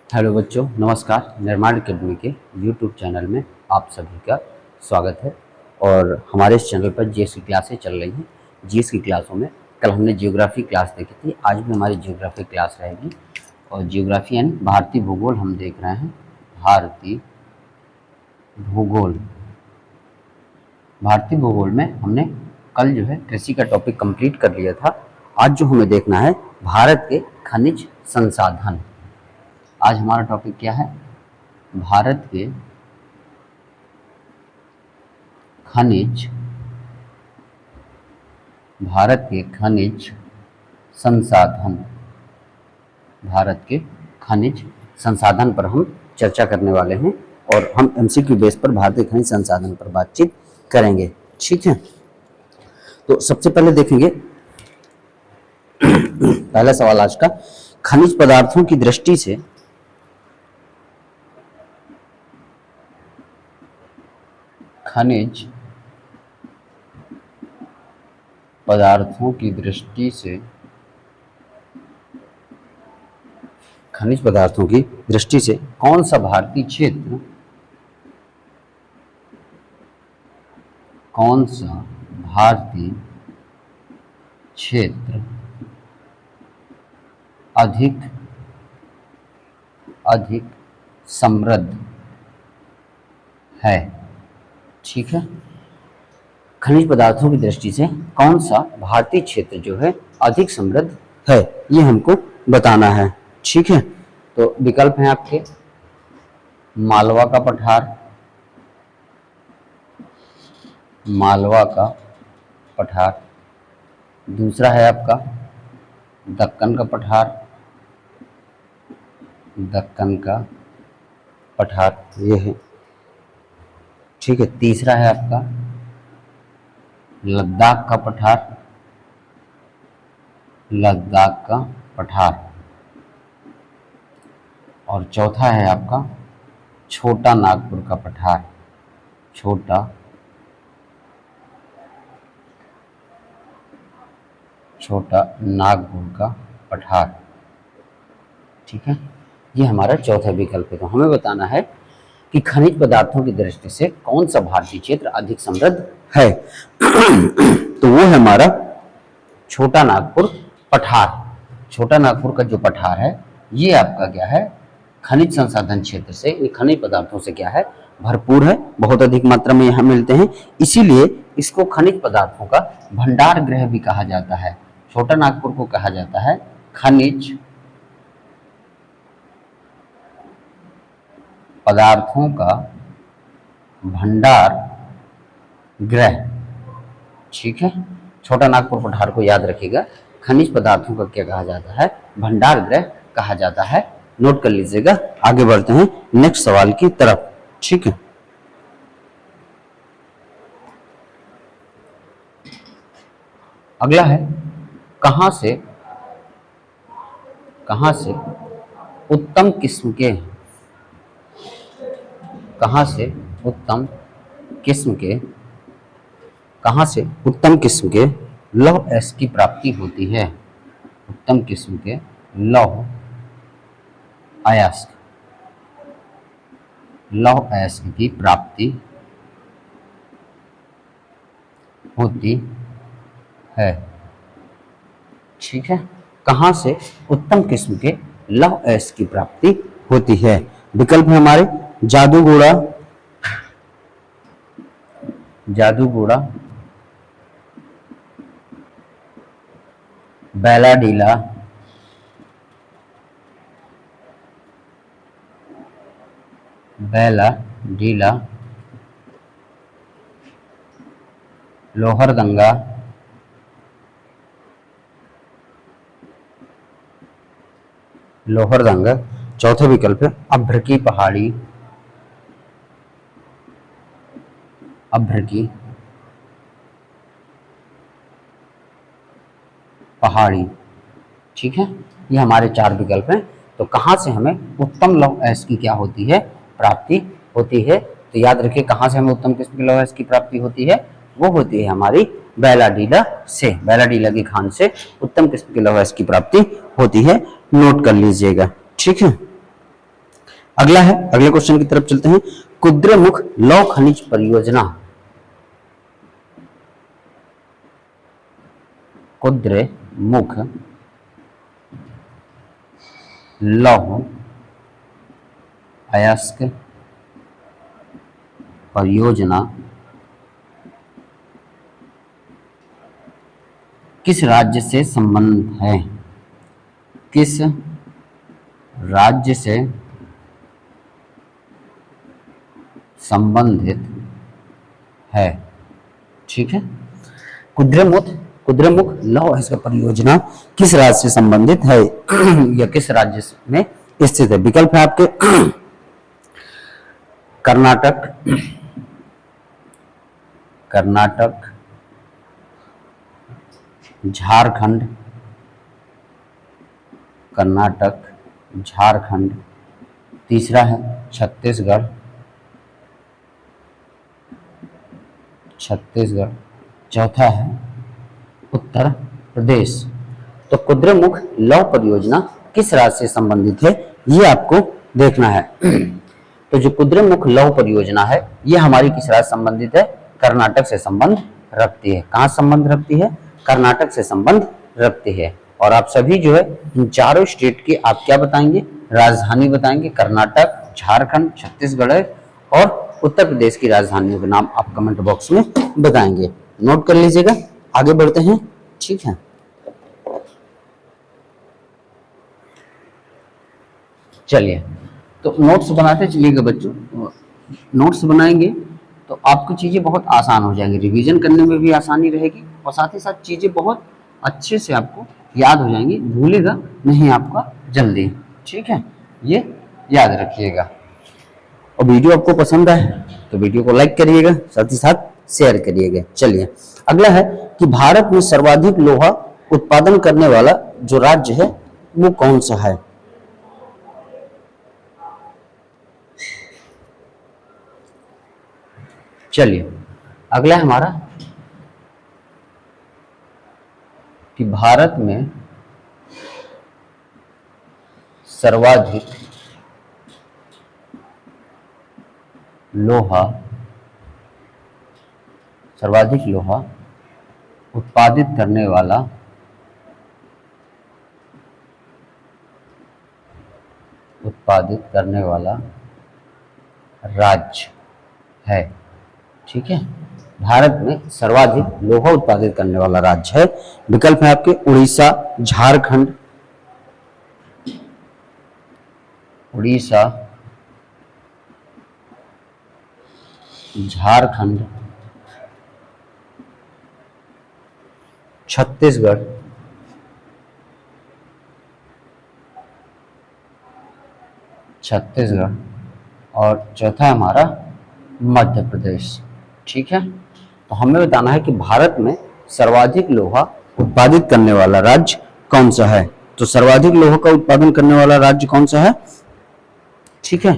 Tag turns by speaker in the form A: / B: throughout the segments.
A: Hello बच्चों, नमस्कार। निर्माण अकेडमी के यूट्यूब चैनल में आप सभी का स्वागत है। और हमारे इस चैनल पर जीएस की क्लासें चल रही हैं। जीएस की क्लासों में कल हमने जियोग्राफी क्लास देखी थी, आज भी हमारी जियोग्राफी क्लास रहेगी। और जियोग्राफी यानी भारतीय भूगोल हम देख रहे हैं। भारतीय भूगोल, भारतीय भूगोल में हमने कल जो है कृषि का टॉपिक कंप्लीट कर लिया था। आज जो हमें देखना है भारत के खनिज संसाधन। आज हमारा टॉपिक क्या है? भारत के खनिज, भारत के खनिज संसाधन, भारत के खनिज संसाधन पर हम चर्चा करने वाले हैं। और हम एमसीक्यू बेस पर भारतीय खनिज संसाधन पर बातचीत करेंगे, ठीक है। तो सबसे पहले देखेंगे पहला सवाल आज का, खनिज पदार्थों की दृष्टि से खनिज पदार्थों की दृष्टि से, खनिज पदार्थों की दृष्टि से कौन सा भारतीय क्षेत्र, कौन सा भारतीय क्षेत्र अधिक समृद्ध है, ठीक है। खनिज पदार्थों की दृष्टि से कौन सा भारतीय क्षेत्र जो है अधिक समृद्ध है, ये हमको बताना है, ठीक है। तो विकल्प हैं आपके, मालवा का पठार, मालवा का पठार, दूसरा है आपका दक्कन का पठार, दक्कन का पठार ये है, ठीक है। तीसरा है आपका लद्दाख का पठार, लद्दाख का पठार, और चौथा है आपका छोटा नागपुर का पठार, छोटा नागपुर का पठार, ठीक है। ये हमारा चौथा विकल्प है। तो हमें बताना है कि खनिज पदार्थों की दृष्टि से कौन सा भारतीय क्षेत्र अधिक समृद्ध है। तो वो है हमारा छोटा नागपुर पठार। छोटा नागपुर का जो पठार है ये आपका क्या है, खनिज संसाधन क्षेत्र से, इन खनिज पदार्थों से क्या है, भरपूर है, बहुत अधिक मात्रा में यहाँ मिलते हैं। इसीलिए इसको खनिज पदार्थों का भंडार गृह भी कहा जाता है। छोटा नागपुर को कहा जाता है खनिज पदार्थों का भंडार गृह, ठीक है। छोटा नागपुर पठार को याद रखिएगा, खनिज पदार्थों का क्या कहा जाता है, भंडार गृह कहा जाता है। नोट कर लीजिएगा। आगे बढ़ते हैं नेक्स्ट सवाल की तरफ, ठीक है। अगला है, कहां से उत्तम किस्म के, कहां से उत्तम किस्म के लौह अयस्क की प्राप्ति होती है। उत्तम किस्म के लौह अयस्क की प्राप्ति होती है, ठीक है। कहां से उत्तम किस्म के लौह अयस्क की प्राप्ति होती है? विकल्प है हमारे जादूगोड़ा, बैलाडीला, लोहरदंगा, चौथा विकल्प है अभ्र की पहाड़ी, ठीक है। ये हमारे चार विकल्प हैं। तो कहां से हमें उत्तम लौह अयस्क की क्या होती है, प्राप्ति होती है? तो याद रखिए, कहां से हमें उत्तम किस्म के लौह अयस्क की प्राप्ति होती है, वो होती है हमारी बैलाडीला से, बैलाडीला की खान से उत्तम किस्म के लौह अयस्क की प्राप्ति होती है। नोट कर लीजिएगा, ठीक है। अगला है, अगले क्वेश्चन की तरफ चलते हैं। कुद्रेमुख लौह खनिज परियोजना, कुद्रेमुख लौह अयस्क परियोजना किस राज्य से संबंध है? किस राज्य से संबंधित है? ठीक है, कुद्रेमुख लौह अयस्क परियोजना किस राज्य से संबंधित है या किस राज्य में स्थित है? विकल्प है आपके कर्नाटक, झारखंड, झारखंड, तीसरा है छत्तीसगढ़, चौथा है उत्तर प्रदेश। तो कुद्रेमुख लौह परियोजना किस राज्य से संबंधित है ये आपको देखना है। तो जो कुद्रेमुख लौह परियोजना है ये हमारी किस राज्य से संबंधित है? कर्नाटक से संबंध रखती है। कहाँ संबंध रखती है? कर्नाटक से संबंध रखती है। और आप सभी जो है इन चारों स्टेट की आप क्या बताएंगे? राजधानी बताएंगे। कर्नाटक, झारखंड, छत्तीसगढ़ और उत्तर प्रदेश की राजधानियों के नाम आप कमेंट बॉक्स में बताएंगे। नोट कर लीजिएगा, आगे बढ़ते हैं। ठीक है, चलिए तो नोट्स बनाते चलिएगा बच्चों। नोट्स बनाएंगे तो आपकी चीज़ें बहुत आसान हो जाएंगी, रिवीजन करने में भी आसानी रहेगी और साथ ही साथ चीज़ें बहुत अच्छे से आपको याद हो जाएंगी, भूलेगा नहीं आपका जल्दी। ठीक है, ये याद रखिएगा। और वीडियो आपको पसंद आए तो वीडियो को लाइक करिएगा, साथ ही साथ शेयर करिएगा। चलिए अगला है कि भारत में सर्वाधिक लोहा उत्पादन करने वाला जो राज्य है वो कौन सा है? चलिए अगला है हमारा कि भारत में सर्वाधिक लोहा उत्पादित करने वाला राज्य है। ठीक है, भारत में सर्वाधिक लोहा उत्पादित करने वाला राज्य है। विकल्प है आपके उड़ीसा, झारखंड, छत्तीसगढ़ और चौथा है हमारा मध्य प्रदेश। ठीक है, तो हमें बताना है कि भारत में सर्वाधिक लोहा उत्पादित करने वाला राज्य कौन सा है। तो सर्वाधिक लोहा का उत्पादन करने वाला राज्य कौन सा है? ठीक है,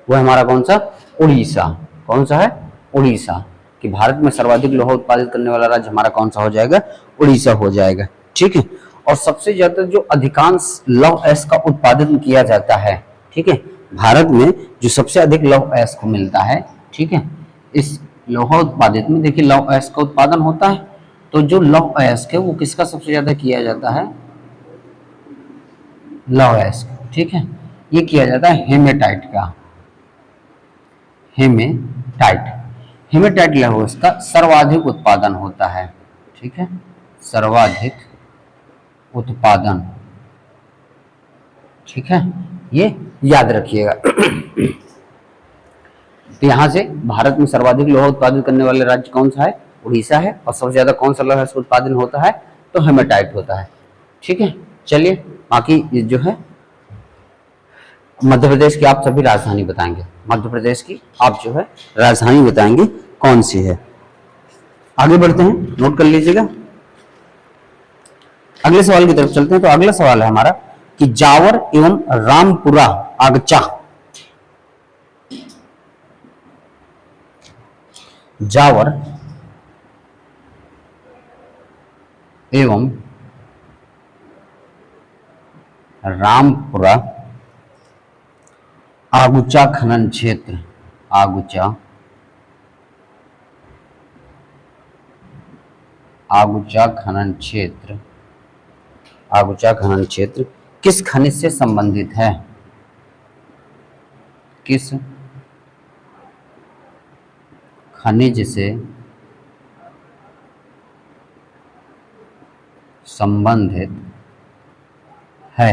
A: वो हमारा कौन सा? उड़ीसा। कौन सा है? उड़ीसा। कि भारत में सर्वाधिक लोहा उत्पादित करने वाला राज्य हमारा कौन सा हो जाएगा? उड़ीसा हो जाएगा। ठीक है, और सबसे ज्यादा जो अधिकांश लौह अयस्क का उत्पादन किया जाता है, ठीक है, भारत में जो सबसे अधिक लौह अयस्क को मिलता है, ठीक है, इस लौह उत्पादित में देखिए लौह अयस्क का उत्पादन होता है। तो जो लौह अयस्क है वो किसका सबसे ज्यादा किया जाता है? लौह अयस्क। ठीक है, ये किया जाता है हेमेटाइट का। हेमेटाइट लौह अयस्क का सर्वाधिक उत्पादन होता है। ठीक है, सर्वाधिक उत्पादन। ठीक है, ये याद रखिएगा। तो यहां से भारत में सर्वाधिक लोहा उत्पादित करने वाले राज्य कौन सा है? उड़ीसा है। और सबसे ज्यादा कौन सा लोहा उत्पादन होता है? तो हेमेटाइट होता है। ठीक है, चलिए बाकी ये जो है मध्य प्रदेश की आप सभी राजधानी बताएंगे। मध्य प्रदेश की आप जो है राजधानी बताएंगे कौन सी है। आगे बढ़ते हैं, नोट कर लीजिएगा। अगले सवाल की तरफ चलते हैं। तो अगला सवाल है हमारा कि जावर एवं रामपुरा आगचा, जावर एवं रामपुरा आगुचा खनन क्षेत्र, आगुचा आगुचा खनन क्षेत्र, आगुचा खनन क्षेत्र किस खनिज से संबंधित है? किस खनिज से संबंधित है?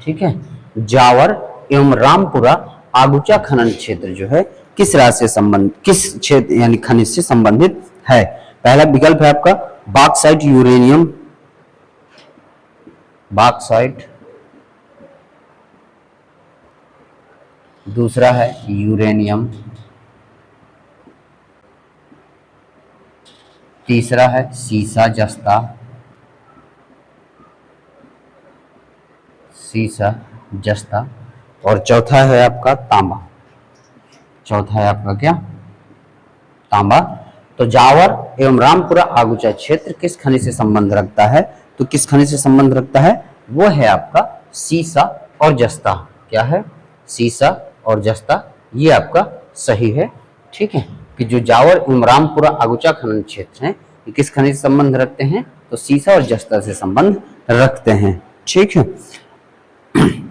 A: ठीक है, जावर एवं रामपुरा आगुचा खनन क्षेत्र जो है किस राज्य से संबंध, किस क्षेत्र यानी खनिज से संबंधित है? पहला विकल्प है आपका बॉक्साइट यूरेनियम, बॉक्साइट, दूसरा है यूरेनियम, तीसरा है सीसा जस्ता, सीसा जस्ता, और चौथा है आपका तांबा। चौथा है आपका क्या? तांबा। तो जावर एवं रामपुरा आगुचा क्षेत्र किस खनिज से संबंध रखता है? तो किस खनिज से संबंध रखता है? वो है आपका सीसा और जस्ता। क्या है? सीसा और जस्ता। ये आपका सही है। ठीक है, कि जो जावर एवं रामपुरा आगुचा खनन क्षेत्र है ये किस खनिज से संबंध रखते हैं? तो सीसा और जस्ता से संबंध रखते हैं। ठीक है,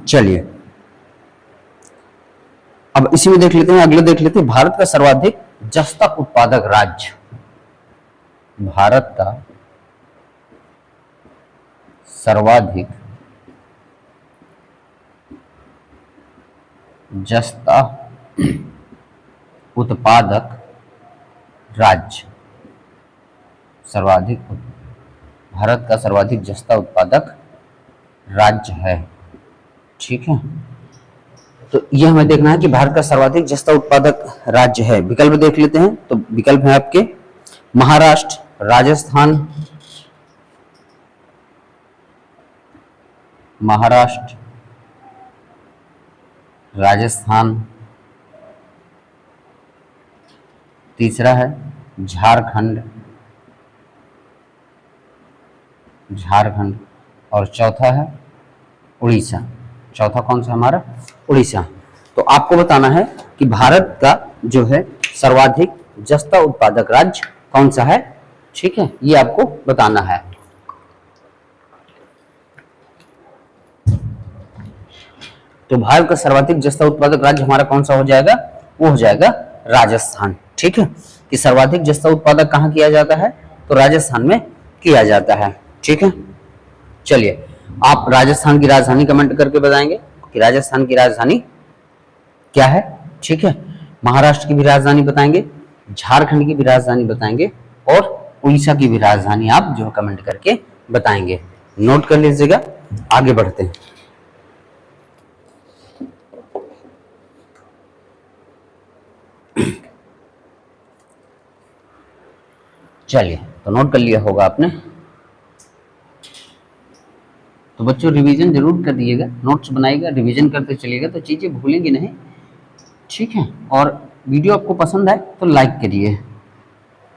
A: चलिए अब इसी में देख लेते हैं, अगले देख लेते हैं, भारत का सर्वाधिक जस्ता उत्पादक राज्य। भारत का सर्वाधिक जस्ता उत्पादक राज्य, सर्वाधिक, भारत का सर्वाधिक जस्ता उत्पादक राज्य है। ठीक है, तो यह हमें देखना है कि भारत का सर्वाधिक जस्ता उत्पादक राज्य है। विकल्प देख लेते हैं, तो विकल्प है आपके महाराष्ट्र, राजस्थान, महाराष्ट्र, राजस्थान, तीसरा है झारखंड, झारखंड, और चौथा है उड़ीसा। चौथा कौन सा हमारा? उड़ीसा। तो आपको बताना है कि भारत का जो है सर्वाधिक जस्ता उत्पादक राज्य कौन सा है। ठीक है, ये आपको बताना है। तो भारत का सर्वाधिक जस्ता उत्पादक राज्य हमारा कौन सा हो जाएगा? वो हो जाएगा राजस्थान। ठीक है, कि सर्वाधिक जस्ता उत्पादक कहाँ किया जाता है? तो राजस्थान में किया जाता है। ठीक है, चलिए आप राजस्थान की राजधानी कमेंट करके बताएंगे कि राजस्थान की राजधानी क्या है। ठीक है, महाराष्ट्र की भी राजधानी बताएंगे, झारखंड की भी राजधानी बताएंगे, और उड़ीसा की भी राजधानी आप जो कमेंट करके बताएंगे। नोट कर लीजिएगा, आगे बढ़ते हैं। चलिए, तो नोट कर लिया होगा आपने। तो बच्चों रिवीजन जरूर कर दिएगा, नोट्स बनाइएगा, रिवीजन करते चलिएगा तो चीज़ें भूलेंगे नहीं। ठीक है, और वीडियो आपको पसंद आए तो लाइक करिए।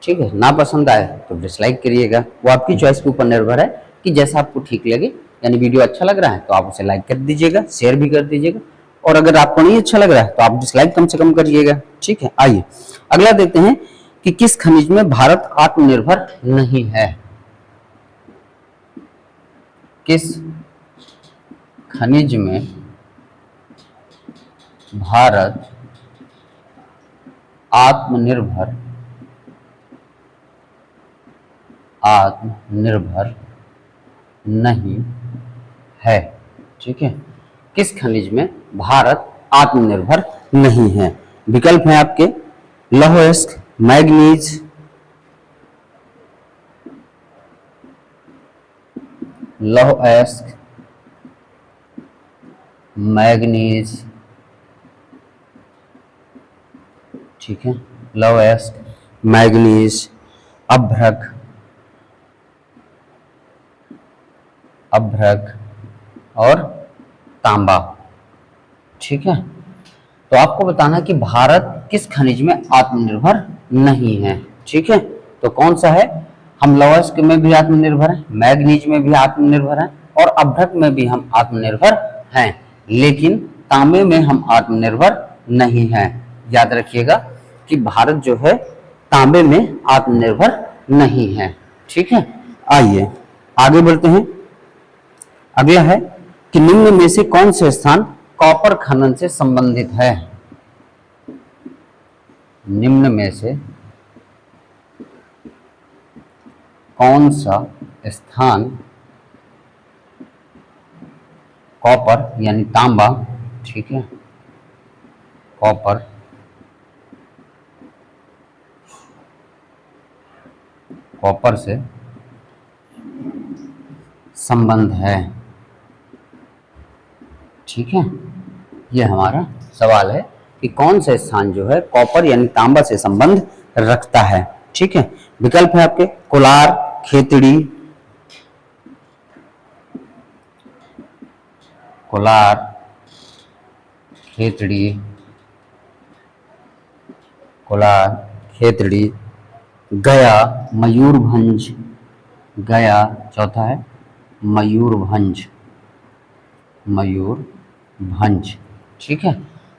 A: ठीक है, ना पसंद आए तो डिसलाइक करिएगा, वो आपकी चॉइस के ऊपर निर्भर है कि जैसा आपको ठीक लगे। यानी वीडियो अच्छा लग रहा है तो आप उसे लाइक कर दीजिएगा, शेयर भी कर दीजिएगा, और अगर आपको नहीं अच्छा लग रहा है तो आप डिसलाइक कम से कम करिएगा। ठीक है, आइए अगला देखते हैं कि किस खनिज में भारत आत्मनिर्भर नहीं है। किस खनिज में भारत आत्मनिर्भर नहीं है। ठीक है, किस खनिज में भारत आत्मनिर्भर नहीं है? विकल्प है आपके लौह अयस्क, मैग्नीज, लौह अयस्क, मैग्नीज, ठीक है, लौह अयस्क, मैग्नीज, अभ्रक, और तांबा। ठीक है, तो आपको बताना कि भारत किस खनिज में आत्मनिर्भर नहीं है। ठीक है, तो कौन सा है? हम लौह अयस्क में भी आत्मनिर्भर हैं, मैग्नीज में भी आत्मनिर्भर हैं, और अभ्रक में भी हम आत्मनिर्भर हैं, लेकिन तांबे में हम आत्मनिर्भर नहीं है। याद रखिएगा कि भारत जो है तांबे में आत्मनिर्भर नहीं है। ठीक है, आइए आगे बढ़ते हैं। अगला है कि निम्न में से कौन से स्थान कॉपर खनन से संबंधित है। निम्न में से कौन सा स्थान कॉपर यानी तांबा, ठीक है, कॉपर से संबंध है। ठीक है, ये हमारा सवाल है कि कौन सा स्थान जो है कॉपर यानी तांबा से संबंध रखता है। ठीक है, विकल्प है आपके कोलार, खेतड़ी, कोलार, खेतड़ी, कोलार, खेतड़ी, गया, मयूरभंज, गया चौथा है मयूरभंज, मयूरभंज। ठीक है,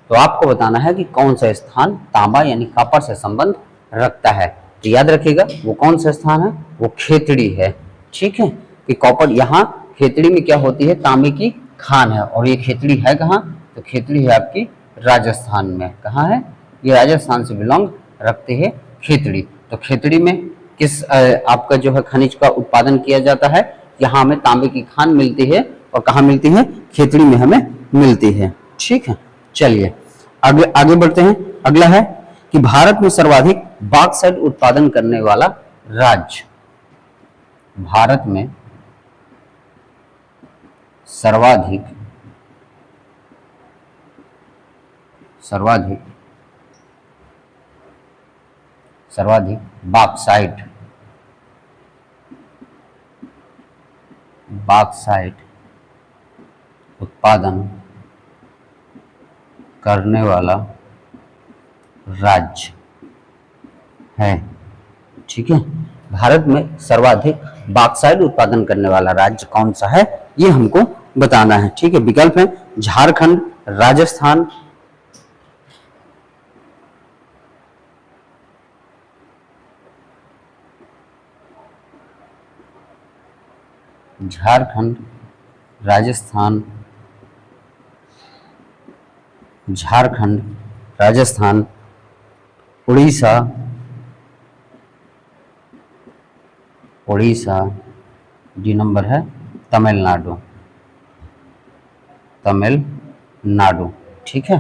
A: तो आपको बताना है कि कौन सा स्थान तांबा यानी कॉपर से संबंध रखता है। तो याद रखिएगा वो कौन सा स्थान है, वो खेतड़ी है। ठीक है, कि कॉपर यहाँ खेतड़ी में क्या होती है, तांबे की खान है। और ये खेतड़ी है कहाँ, तो खेतड़ी है आपकी राजस्थान में। कहाँ है, ये राजस्थान से बिलोंग रखते हैं खेतड़ी। तो खेतड़ी में किस आपका जो है खनिज का उत्पादन किया जाता है, यहाँ हमें तांबे की खान मिलती है। और कहाँ मिलती है, खेतड़ी में हमें मिलती है। ठीक है, चलिए आगे बढ़ते हैं। अगला है कि भारत में सर्वाधिक बॉक्साइट उत्पादन करने वाला राज्य। भारत में सर्वाधिक बॉक्साइट उत्पादन करने वाला राज्य है। ठीक है, भारत में सर्वाधिक बॉक्साइट उत्पादन करने वाला राज्य कौन सा है, ये हमको बताना है। ठीक है, विकल्प है झारखंड, राजस्थान, राजस्थान, उड़ीसा, डी नंबर है तमिलनाडु। ठीक है,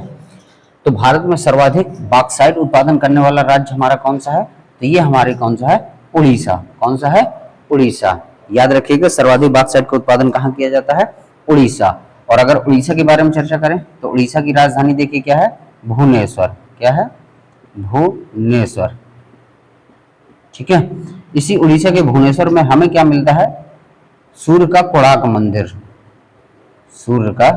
A: तो भारत में सर्वाधिक बॉक्साइट उत्पादन करने वाला राज्य हमारा कौन सा है, तो ये हमारे कौन सा है, उड़ीसा। कौन सा है, उड़ीसा। याद रखिएगा सर्वाधिक बॉक्साइट का उत्पादन कहाँ किया जाता है, उड़ीसा। और अगर उड़ीसा के बारे में चर्चा करें तो उड़ीसा की राजधानी देखिए क्या है, भुवनेश्वर। क्या है, भुवनेश्वर। ठीक है, इसी उड़ीसा के भुवनेश्वर में हमें क्या मिलता है, सूर्य का कोणार्क मंदिर। सूर्य का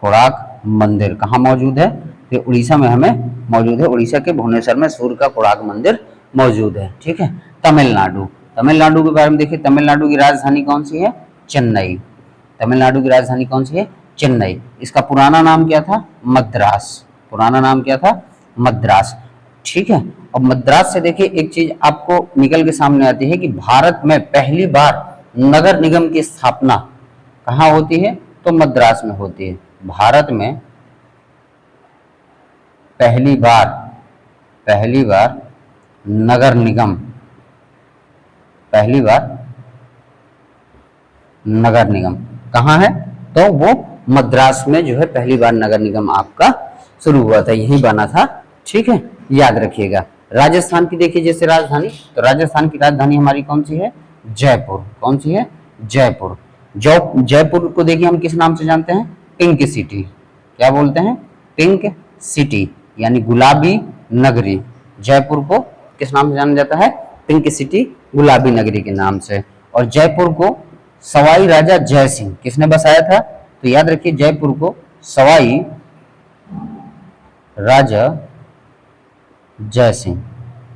A: कोणार्क मंदिर कहाँ मौजूद है, ये उड़ीसा में हमें मौजूद है। उड़ीसा के भुवनेश्वर में सूर्य का कोणार्क मंदिर मौजूद है। ठीक है, तमिलनाडु के बारे में देखिए, तमिलनाडु की राजधानी कौन सी है, चेन्नई। तमिलनाडु की राजधानी कौन सी है, चेन्नई। इसका पुराना नाम क्या था, मद्रास। पुराना नाम क्या था, मद्रास। ठीक है, और मद्रास से देखिए एक चीज आपको निकल के सामने आती है कि भारत में पहली बार नगर निगम की स्थापना कहाँ होती है, तो मद्रास में होती है। भारत में पहली बार नगर निगम कहाँ है, तो वो मद्रास में जो है पहली बार नगर निगम आपका शुरू हुआ था, यही बना था। ठीक है, याद रखिएगा। राजस्थान की देखिए जैसे राजधानी, तो राजस्थान की राजधानी हमारी कौन सी है, जयपुर। कौन सी है, जयपुर। जयपुर को देखिए हम किस नाम से जानते हैं, पिंक सिटी। क्या बोलते हैं, पिंक सिटी यानी गुलाबी नगरी। जयपुर को किस नाम से जाना जाता है, पिंक सिटी, गुलाबी नगरी के नाम से। और जयपुर को सवाई राजा जय सिंह किसने बसाया था, तो याद रखिए जयपुर को सवाई राजा जय सिंह,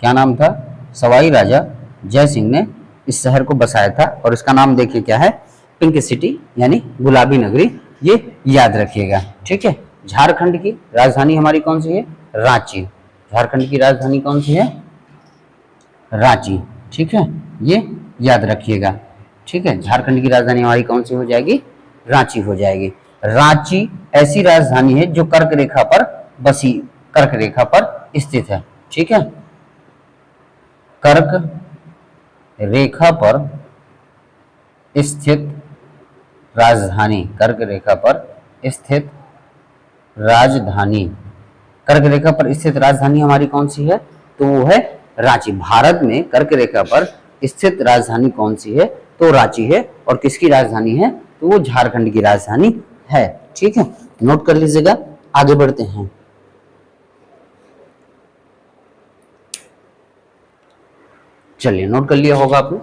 A: क्या नाम था, सवाई राजा जय सिंह ने इस शहर को बसाया था। और इसका नाम देखिए क्या है, पिंक सिटी यानी गुलाबी नगरी, ये याद रखिएगा। ठीक है, झारखंड की राजधानी हमारी कौन सी है? रांची। झारखंड की राजधानी कौन सी है? रांची। ठीक है, ये याद रखिएगा। ठीक है, झारखंड की राजधानी हमारी कौन सी हो जाएगी? रांची हो जाएगी। रांची ऐसी राजधानी है जो कर्क रेखा पर बसी, कर्क रेखा पर स्थित है। ठीक है, कर्क रेखा पर स्थित राजधानी, कर्क रेखा पर स्थित राजधानी, कर्क रेखा पर स्थित राजधानी हमारी कौन सी है? तो वो है रांची। भारत में कर्क रेखा पर स्थित राजधानी कौन सी है? तो रांची है। और किसकी राजधानी है? तो वो झारखंड की राजधानी है। ठीक है, नोट कर लीजिएगा। आगे बढ़ते हैं। चलिए, नोट कर लिया होगा आपने।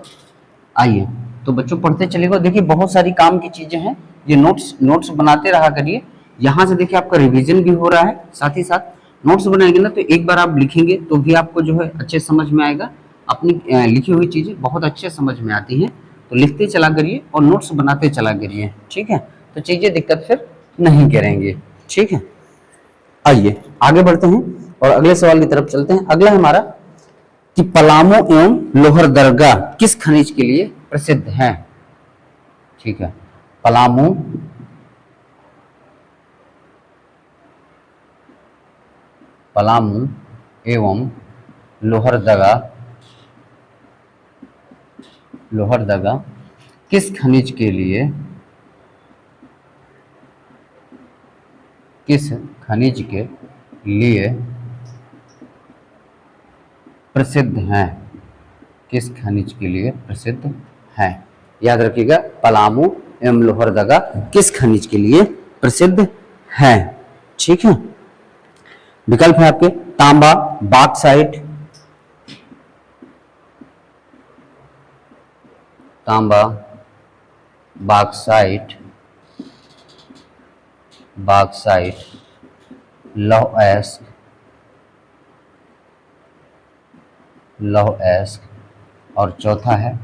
A: आइए तो बच्चों पढ़ते चलेगा। देखिए बहुत सारी काम की चीजें हैं, ये नोट्स बनाते रहा करिए। यहाँ से देखिए आपका रिवीजन भी हो रहा है, साथ ही साथ नोट्स बनाएंगे ना तो एक बार आप लिखेंगे तो भी आपको जो है अच्छे समझ में आएगा। अपनी लिखी हुई चीजें बहुत अच्छे समझ में आती हैं, तो लिखते चला करिए और नोट्स बनाते चला करिए। ठीक है, तो चीजें दिक्कत फिर नहीं करेंगे। ठीक है, आइए आगे बढ़ते हैं और अगले सवाल की तरफ चलते हैं। अगला हमारा कि पलामू एवं लोहरदगा किस खनिज के लिए प्रसिद्ध हैं? ठीक है, पलामू एवं लोहरदगा किस खनिज के लिए प्रसिद्ध हैं? किस खनिज के लिए प्रसिद्ध हैं? याद रखिएगा, पलामू एवं लोहरदगा किस खनिज के लिए प्रसिद्ध हैं? ठीक है, विकल्प है आपके तांबा, बॉक्साइट, लौह एस्क और चौथा है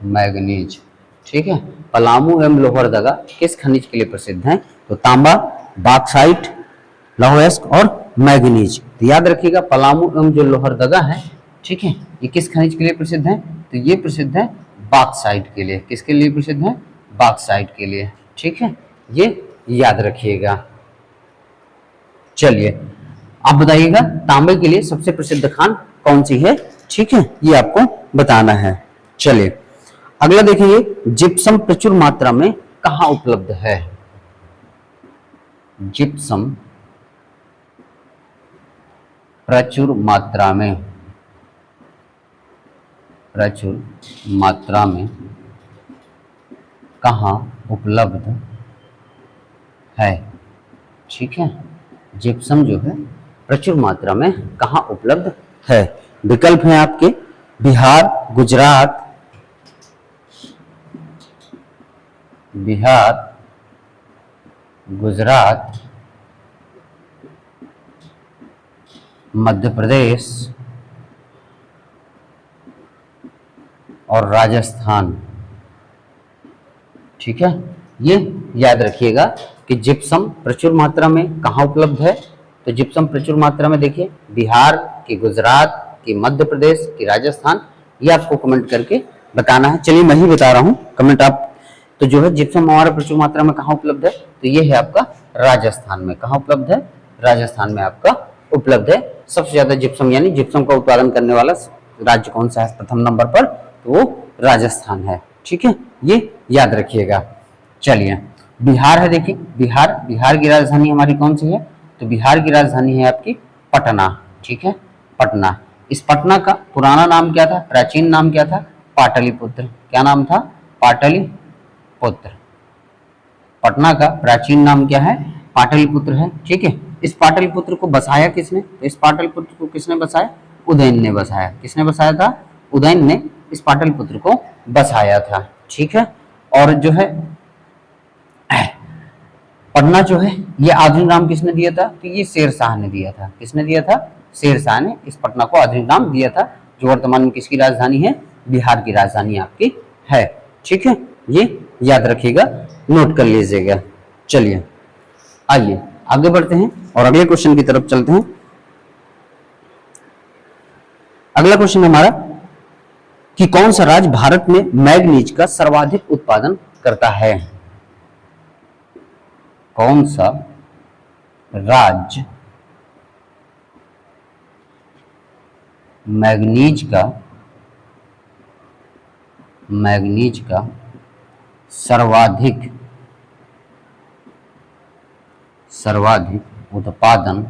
A: मैग्नीज। ठीक है, पलामू एवं लोहरदगा किस खनिज के लिए प्रसिद्ध हैं? तो तांबा, बॉक्साइट, लौह एस्क और मैग्नीज। तो याद रखिएगा पलामू एवं जो लोहरदगा है, ठीक है, ये किस खनिज के लिए प्रसिद्ध है? तो ये प्रसिद्ध है बॉक्साइट के लिए। किसके लिए प्रसिद्ध है? बॉक्साइट के लिए। ठीक है, ये याद रखिएगा। चलिए आप बताइएगा तांबे के लिए सबसे प्रसिद्ध खान कौन सी है? ठीक है, ये आपको बताना है। चलिए अगला देखिए, जिप्सम प्रचुर मात्रा में कहां उपलब्ध है? जिप्सम प्रचुर मात्रा में कहां उपलब्ध है? ठीक है, जिप्सम जो है प्रचुर मात्रा में कहां उपलब्ध है? विकल्प हैं आपके बिहार, गुजरात, मध्य प्रदेश और राजस्थान। ठीक है, ये याद रखिएगा कि जिप्सम प्रचुर मात्रा में कहाँ उपलब्ध है। तो जिप्सम प्रचुर मात्रा में देखिए बिहार की, गुजरात की, मध्य प्रदेश की, राजस्थान। ये आपको कमेंट करके बताना है। चलिए मैं ही बता रहा हूँ, कमेंट आप। तो जो है जिप्सम हमारा प्रचुर मात्रा में कहाँ उपलब्ध है? तो ये है आपका राजस्थान में। कहाँ उपलब्ध है? राजस्थान में आपका उपलब्ध है। सबसे ज्यादा जिप्सम यानी जिप्सम का उत्पादन करने वाला राज्य कौन सा है प्रथम नंबर पर? तो वो राजस्थान है। ठीक है, ये याद रखिएगा। चलिए बिहार है, देखिए बिहार की राजधानी हमारी कौन सी है? तो बिहार की राजधानी है आपकी पटना। ठीक है, पटना। इस पटना का पुराना नाम क्या था, प्राचीन नाम क्या था? पाटलिपुत्र। क्या नाम था? पाटलिपुत्र। पटना का प्राचीन नाम क्या है? पाटलिपुत्र है। ठीक है, इस पाटलिपुत्र को बसाया किसने? इस पाटलिपुत्र को किसने बसाया? उदयन ने बसाया। किसने बसाया था? उदयन ने इस पाटलिपुत्र को बसाया था। ठीक है, और जो है पटना जो है ये आधुनिक नाम किसने दिया था? तो ये शेरशाह ने दिया था। किसने दिया था? शेरशाह ने इस पटना को आधुनिक नाम दिया था, जो वर्तमान में किसकी राजधानी है? बिहार की राजधानी आपकी है। ठीक है, ये याद रखिएगा, नोट कर लीजिएगा। चलिए आइए आगे बढ़ते हैं और अगले क्वेश्चन की तरफ चलते हैं। अगला क्वेश्चन हमारा कि कौन सा राज्य भारत में मैग्नीज का सर्वाधिक उत्पादन करता है? कौन सा राज्य मैग्नीज का सर्वाधिक उत्पादन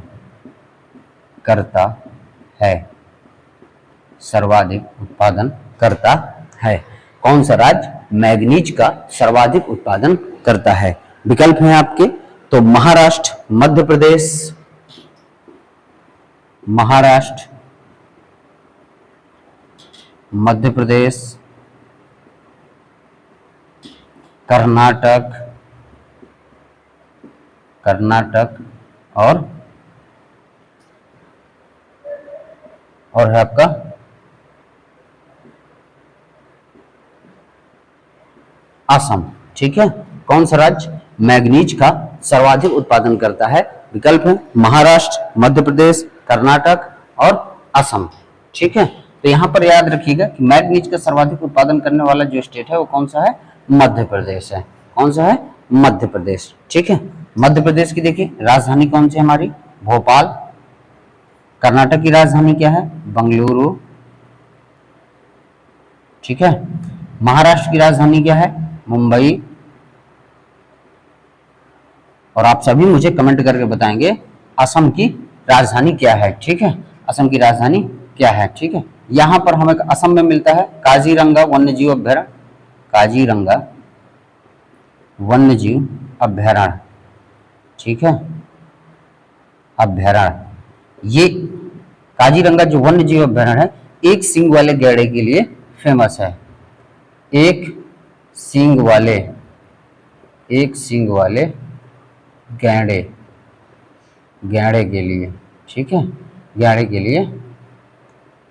A: करता है? सर्वाधिक उत्पादन करता है। कौन सा राज्य मैग्नीज का सर्वाधिक उत्पादन करता है? विकल्प हैं आपके, तो महाराष्ट्र, मध्य प्रदेश, कर्नाटक और है आपका असम। ठीक है, कौन सा राज्य मैग्नीज का सर्वाधिक उत्पादन करता है? विकल्प है महाराष्ट्र, मध्य प्रदेश, कर्नाटक और असम। ठीक है, तो यहां पर याद रखिएगा कि मैग्नीज का सर्वाधिक उत्पादन करने वाला जो स्टेट है वो कौन सा है? मध्य प्रदेश है। कौन सा है? मध्य प्रदेश। ठीक है, मध्य प्रदेश की देखिए राजधानी कौन सी हमारी? भोपाल। कर्नाटक की राजधानी क्या है? बंगलुरु। ठीक है, महाराष्ट्र की राजधानी क्या है? मुंबई। और आप सभी मुझे कमेंट करके बताएंगे असम की राजधानी क्या है। ठीक है, असम की राजधानी क्या है? ठीक है, यहां पर हमें असम में मिलता है काजीरंगा वन्यजीव अभ्यारण्य। काजीरंगा वन्यजीव अभ्यारण्य। ठीक है, अभ्यारण्य, ये काजीरंगा जो वन्यजीव अभ्यारण्य है एक सींग वाले गैंडे के लिए फेमस है। एक सींग वाले गैंडे के लिए, ठीक है, गैंडे के लिए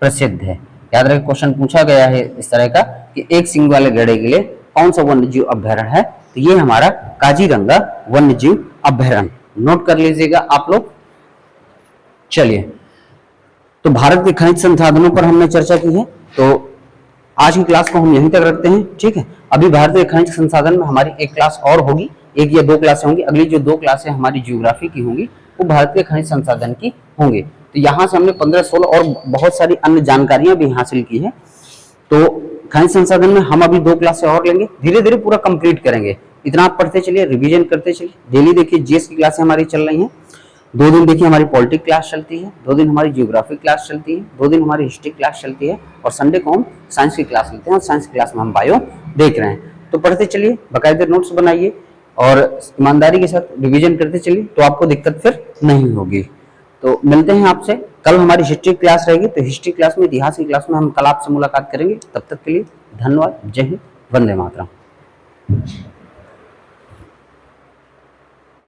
A: प्रसिद्ध है। याद रखें, क्वेश्चन पूछा गया है इस तरह का कि एक सींग वाले गैंडे के लिए कौन सा वन्यजीव अभ्यारण्य है? तो ये हमारा काजीरंगा वन्यजीव अभ्यारण्य। नोट कर लीजिएगा आप लोग। चलिए, तो भारत के खनिज संसाधनों पर हमने चर्चा की है, तो आज की क्लास को हम यहीं तक रखते हैं। ठीक है, अभी भारतीय खनिज संसाधन में हमारी एक क्लास और होगी, एक या दो क्लासें होंगी। अगली जो दो क्लासें हमारी ज्योग्राफी की होंगी वो भारतीय खनिज संसाधन की होंगी। तो यहाँ से हमने 15-16 और बहुत सारी अन्य जानकारियां भी हासिल की है। तो खनिज संसाधन में हम अभी दो क्लासें और लेंगे, धीरे धीरे पूरा कंप्लीट करेंगे। इतना आप पढ़ते चलिए, रिवीजन करते चलिए। डेली देखिए जीएस की क्लासें हमारी चल रही हैं। 2 दिन देखिए हमारी पॉलिटिक्स क्लास चलती है, 2 दिन हमारी ज्योग्राफी क्लास चलती है, 2 दिन हमारी हिस्ट्री क्लास चलती है और संडे को हम साइंस की क्लास लेते हैं और साइंस क्लास में हम बायो देख रहे हैं। तो पढ़ते चलिए, बाकायदे नोट्स बनाइए और ईमानदारी के साथ रिवीजन करते चलिए, तो आपको दिक्कत फिर नहीं होगी। तो मिलते हैं आपसे कल। हमारी हिस्ट्री क्लास रहेगी, तो हिस्ट्री क्लास में, इतिहास की क्लास में हम कल आपसे मुलाकात करेंगे। तब तक के लिए धन्यवाद। जय हिंद, वंदे मातरम।